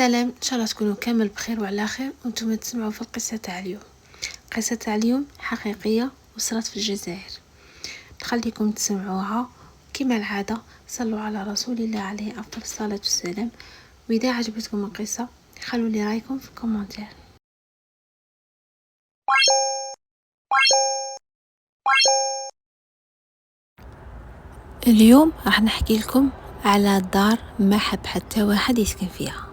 سلام، ان شاء الله تكونوا كامل بخير وعلى خير وانتم تسمعوا في القصه تاع اليوم. قصه تاع اليوم حقيقيه وصلت في الجزائر، نخليكم تسمعوها. كما العاده صلوا على رسول الله عليه افضل الصلاه والسلام. واذا عجبتكم القصه خلوا لي رايكم في الكومنتير. اليوم راح نحكي لكم على دار ما حب حتى واحد يسكن فيها.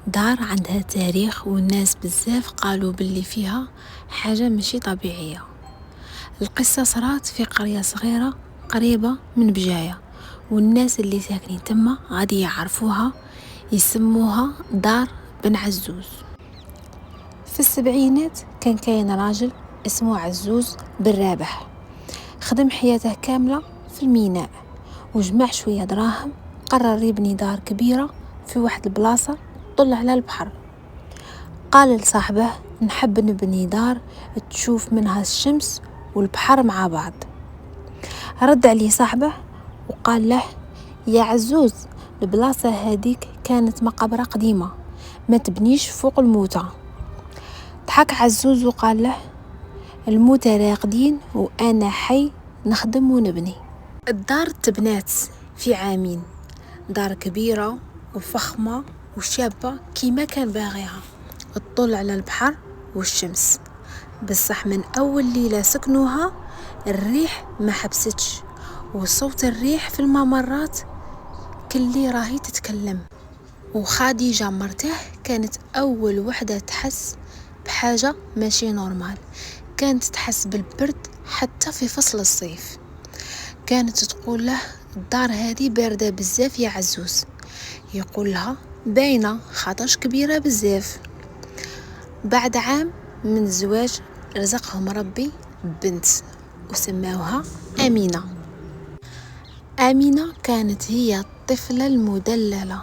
دار عندها تاريخ والناس بزاف قالوا باللي فيها حاجة ماشي طبيعية. القصة صارت في قرية صغيرة قريبة من بجاية، والناس اللي ساكنين تما غادي يعرفوها، يسموها دار بن عزوز. في السبعينات كان كاين راجل اسمه عزوز بن رابح، خدم حياته كاملة في الميناء وجمع شوية دراهم، قرر يبني دار كبيرة في واحد البلاصة طل على البحر. قال لصاحبه نحب نبني دار تشوف منها الشمس والبحر مع بعض. رد عليه صاحبه وقال له يا عزوز، البلاصة هذيك كانت مقبرة قديمة، ما تبنيش فوق الموتى. ضحك عزوز وقال له الموتى راقدين وانا حي نخدم ونبني. الدار تبنات في عامين، دار كبيرة وفخمة وشابة كيما كان باغيها، تطل على البحر والشمس. بصح من أول ليلة سكنوها الريح ما حبستش، وصوت الريح في الممرات كل راهي تتكلم. وخديجة مرته كانت أول وحدة تحس بحاجة ماشي نورمال، كانت تحس بالبرد حتى في فصل الصيف. كانت تقول له الدار هذه باردة بزاف يا عزوز. يقول لها باينة خاطرش كبيرة بزاف. بعد عام من الزواج رزقهم ربي بنت وسماوها أمينة. أمينة كانت هي الطفلة المدللة،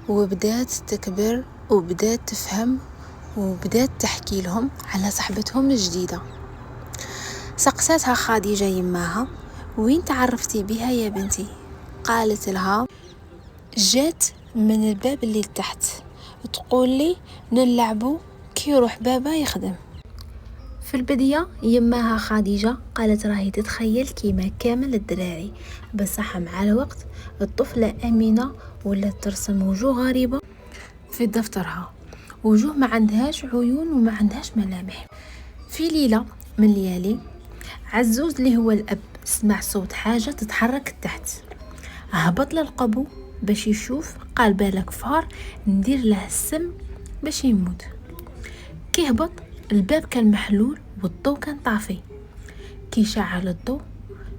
وبدات تكبر وبدات تفهم وبدات تحكي لهم على صاحبتهم الجديدة. سقساتها خديجة يماها وين تعرفتي بها يا بنتي؟ قالت لها جات من الباب اللي تحت، تقول لي نلعبوا كي يروح بابا يخدم. في البداية يماها خديجة قالت راهي تتخيل كيما كامل الدراري، بصح مع الوقت الطفلة أمينة ولات ترسم وجوه غريبة في دفترها، وجوه ما عندهاش عيون وما عندهاش ملامح. في ليلة من الليالي عزوز اللي هو الأب سمع صوت حاجة تتحرك تحت، هبط للقبو باش يشوف. قال بالك فار ندير له السم باش يموت. كي هبط الباب كان محلول والضوء كان طافي. كي شعل الضوء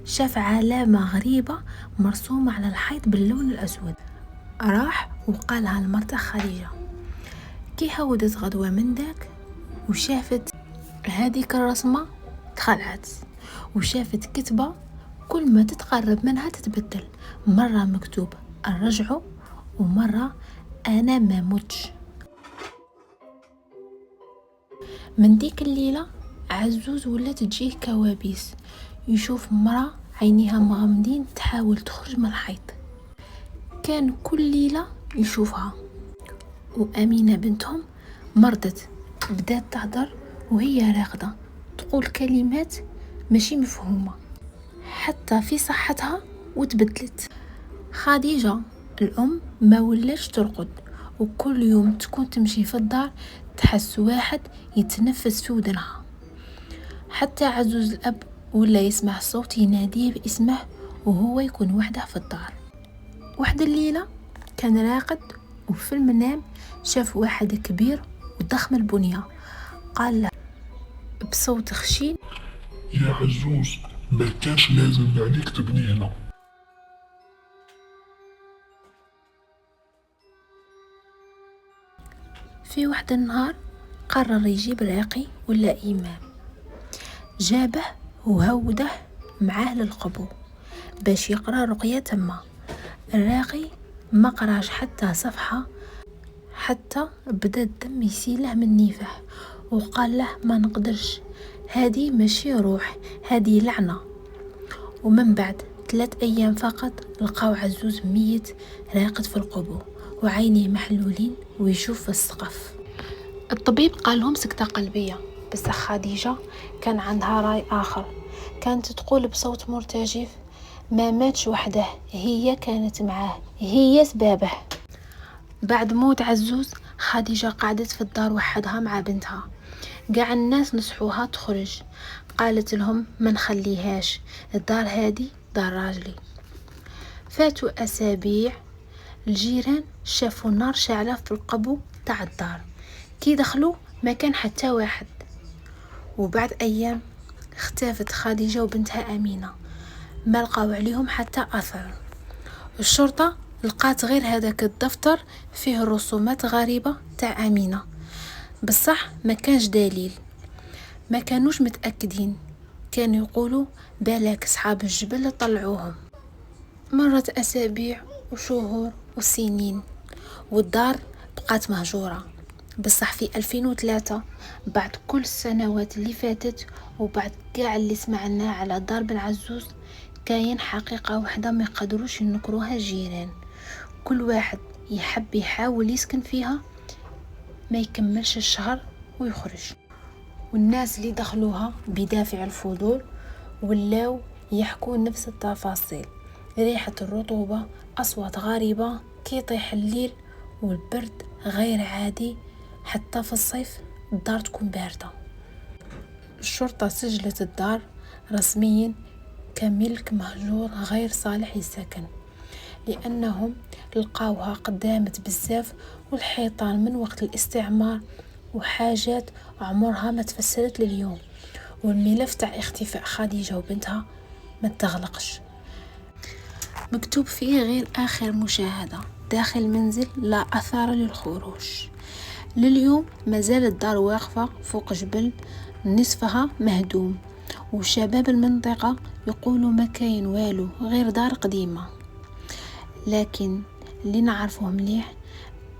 شاف علامة غريبة مرسومة على الحيط باللون الأسود. راح وقالها لمرته خديجة. كي هودت غدوة من داك وشافت هذيك الرسمة تخلعت، وشافت كتبة كل ما تتقرب منها تتبدل، مرة مكتوب الرجعوا ومرة أنا ما متش. من ديك الليلة عزوز ولات تجيه كوابيس، يشوف مرة عينيها مغمضين تحاول تخرج من الحيط. كان كل ليلة يشوفها. وأمينة بنتهم مرضت، بدات تهدر وهي راقدة، تقول كلمات ماشي مفهومة حتى في صحتها وتبدلت. خديجة الأم ما ولاتش ترقد، وكل يوم تكون تمشي في الدار تحس واحد يتنفس في ودنها. حتى عزوز الأب ولا يسمع صوت يناديه باسمه وهو يكون وحده في الدار. واحد الليلة كان راقد وفي المنام شاف واحد كبير وضخم البنية، قال له بصوت خشين يا عزوز ما كانش لازم عليك تبني هنا. في واحد النهار قرر يجيب راقي ولا إمام، جابه وهوده معاه للقبو باش يقرأ رقية تما. الراقي ما قراش حتى صفحة، حتى بدا الدم يسيله من نيفه، وقال له ما نقدرش، هذه ماشي روح، هذه لعنة. ومن بعد 3 أيام فقط لقاو عزوز ميت راقد في القبو، وعينيه محلولين ويشوف في السقف. الطبيب قال لهم سكتة قلبية، بس خديجة كان عندها رأي آخر. كانت تقول بصوت مرتجف: ما ماتش وحده، هي كانت معاه، هي سبابه. بعد موت عزوز خديجة قعدت في الدار وحدها مع بنتها. قاع الناس نصحوها تخرج، قالت لهم ما نخليهاش، الدار هادي دار راجلي. فاتوا أسابيع، الجيران شافوا النار شاعلة في القبو تاع الدار. كي دخلوا ما كان حتى واحد. وبعد أيام اختفت خديجة وبنتها أمينة، ما لقاو عليهم حتى أثر. الشرطة لقات غير هذاك الدفتر فيه رسومات غريبة تاع أمينة، بصح ما كانش دليل. ما كانوش متأكدين، كانوا يقولوا بالك صحاب الجبل طلعوهم. مرت أسابيع وشهور وسنين، والدار بقات مهجورة. بصح في 2003 بعد كل السنوات اللي فاتت وبعد كاع اللي سمعنا على دار بن عزوز، كاين حقيقة واحدة ما يقدروش ينكروها الجيران. كل واحد يحاول يسكن فيها، ما يكملش الشهر ويخرج. والناس اللي دخلوها بدافع الفضول ولاو يحكون نفس التفاصيل: ريحة الرطوبة، أصوات غريبة كي يطيح الليل، والبرد غير عادي، حتى في الصيف الدار تكون باردة. الشرطة سجلت الدار رسميا كملك مهجور غير صالح للسكن، لأنهم لقاوها قدامت بزاف، والحيطان من وقت الاستعمار، وحاجات عمرها ما تفسرت لليوم. والملف تاع اختفاء خديجة وبنتها ما تغلقش، مكتوب فيه غير آخر مشاهدة داخل المنزل، لا أثار للخروج. لليوم مازال الدار واقفة فوق جبل نصفها مهدوم، وشباب المنطقة يقولوا ما كاين والو غير دار قديمة. لكن اللي نعرفه مليح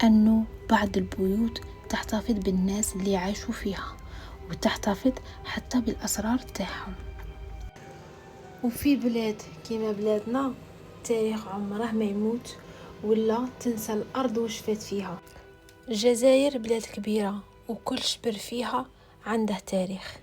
أنه بعض البيوت تحتفظ بالناس اللي عاشوا فيها، وتحتفظ حتى بالأسرار تاعهم. وفي بلاد كيما بلادنا التاريخ عمره ما يموت ولا تنسى الأرض وشفات فيها. الجزائر بلاد كبيرة وكل شبر فيها عنده تاريخ.